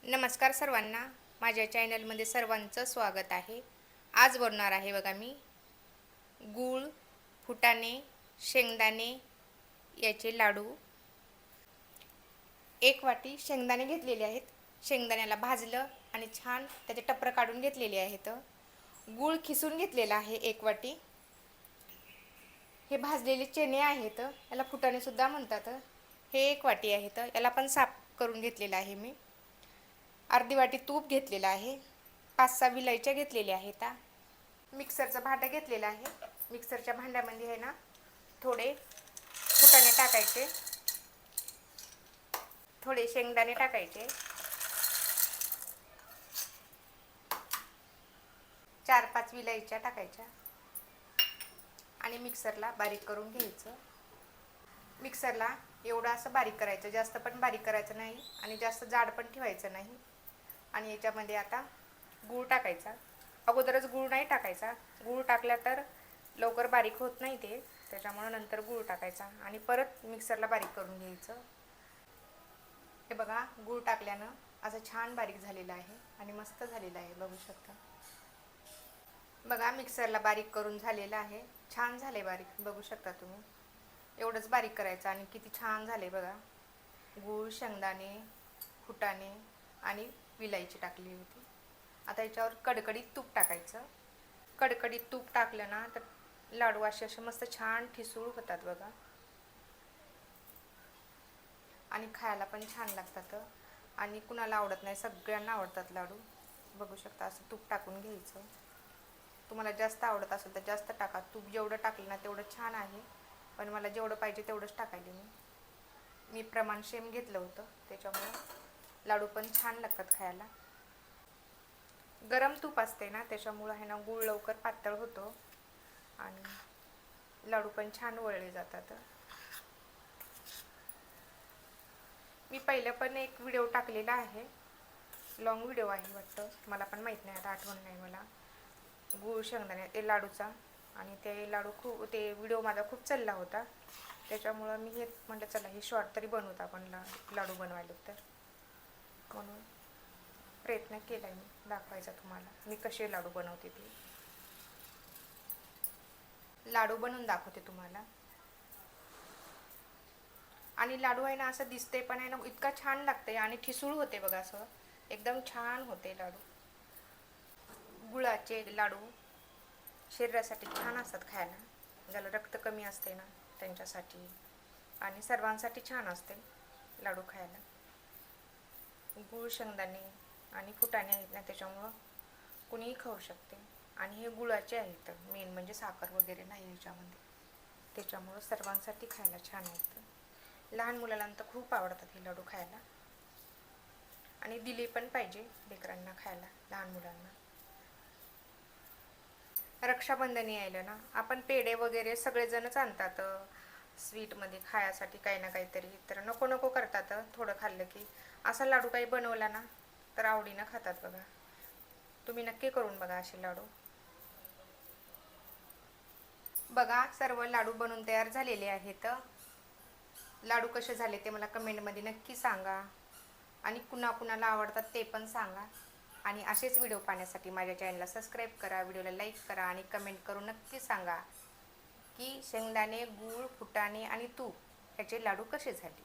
नमस्कार सर्वांना, माझ्या चॅनलमध्ये सर्वांचं स्वागत आहे. आज बनवणार आहे बघा मी गूळ, फुटाणे, शेंगदाणे याचे लाडू. एक वाटी शेंगदाणे घेतलेले आहेत. शेंगदाण्याला भाजलं आणि छान त्याचे टप्पर काढून घेतलेले आहेत. गूळ खिसून घेतलेला आहे एक वाटी. हे भाजलेले चणे आहेत, याला फुटाणे सुद्धा म्हणतात. हे एक वाटी आहेत, याला पण साफ करून घेतलेलं आहे मी. अर्धी वाटी तूप घेतलेलं आहे. 5-6 विलायच्या घेतलेल्या आहेत. मिक्सरचं भांडं घेतलेलं आहे. मिक्सरच्या भांड्यामध्ये आहे ना थोडे फुटाणे टाकायचे, थोडे शेंगदाणे टाकायचे, 4-5 विलायच्या टाकायच्या आणि मिक्सरला बारीक करून घ्यायचं. मिक्सरला एवढं असं बारीक करायचं, जास्त पण बारीक करायचं नाही आणि जास्त जाड पण ठेवायचं नाही. आणि याच्यामध्ये आता गूळ टाकायचा. अगोदरच गूळ नाही टाकायचा, गूळ टाकला तर लवकर बारीक होत नाही ते, त्याच्यामुळे नंतर गूळ टाकायचा आणि परत मिक्सरला बारीक करून घ्यायचं. हे बघा, गूळ टाकल्यानं असं छान बारीक झालेलं आहे आणि मस्त झालेलं आहे, बघू शकता. बघा, मिक्सरला बारीक करून झालेलं आहे, छान झाले बारीक, बघू शकता तुम्ही. एवढंच बारीक करायचं आणि किती छान झाले बघा. गूळ, शेंगदाणे, फुटाणे आणि विलायची टाकली होती. आता याच्यावर कडकडीत तूप टाकायचं. कडकडीत तूप टाकलं ना तर लाडू असे मस्त छान ठिसूळ होतात बघा आणि खायला पण छान लागतात. आणि कुणाला आवडत नाही, सगळ्यांना आवडतात लाडू. बघू शकता, असं तूप टाकून घ्यायचं. तुम्हाला जास्त आवडत असेल तर जास्त टाका. तूप जेवढं टाकलं ना तेवढं छान आहे, पण मला जेवढं पाहिजे तेवढंच टाकायले मी प्रमाण सेम घेतलं होतं, त्याच्यामुळे लाडू पण छान लागतात खायला. गरम तूप असते ना, त्याच्यामुळं आहे ना गूळ लवकर पातळ होतो आणि लाडू पण छान वळले जातात. मी पहिलं पण एक व्हिडिओ टाकलेला आहे, लॉंग व्हिडिओ आहे वाटतं, मला पण माहीत नाही, आता आठवण नाही मला. गूळ शेंगदाणे ते लाडूचा, आणि ते लाडू ते व्हिडिओ माझा खूप चालला होता, त्याच्यामुळं मी हे म्हटलं चला हे शॉर्ट तरी बनवता आपण लाडू बनवायला, तर म्हणून प्रयत्न केला मी दाखवायचा तुम्हाला मी कसे लाडू बनवते. ते लाडू बनवून दाखवते तुम्हाला. आणि लाडू आहे ना असं दिसते पण आहे ना इतका छान लागते आणि ठिसूळ होते बघा, असं एकदम छान होते लाडू. गुळाचे लाडू शरीरासाठी छान असतात खायला, ज्याला रक्त कमी असते ना त्यांच्यासाठी आणि सर्वांसाठी छान असते लाडू खायला. गूळ, शेंगदाणे आणि फुटाणे आहेत ना, त्याच्यामुळं कुणीही खाऊ शकते. आणि हे गुळाचे आहेत, मेन म्हणजे साखर वगैरे नाही याच्यामध्ये, त्याच्यामुळं सर्वांसाठी खायला छान आहेत. लहान मुलांना तर खूप आवडतात हे लाडू खायला आणि दिले पण पाहिजे लेकरांना खायला, लहान मुलांना. रक्षाबंधन यायला ना, आपण पेढे वगैरे सगळेजणच आणतात स्वीटमध्ये खायासाठी काही ना काहीतरी, तर नको नको करतात. थोडं खाल्लं की असा लाडू काही बनवला ना तर आवडीनं खातात बघा. तुम्ही नक्की करून बघा असे लाडू. बघा, सर्व लाडू बनवून तयार झालेले आहेत. लाडू कसे झाले ते मला कमेंटमध्ये नक्की सांगा आणि कुणाकुणाला आवडतात ते पण सांगा. आणि असेच व्हिडिओ पाहण्यासाठी माझ्या चॅनलला सबस्क्राईब करा, व्हिडिओला लाईक करा आणि कमेंट करून नक्की सांगा की शेंगदाणे, गूळ, फुटाणे आणि तूप याचे लाडू कसे झाले.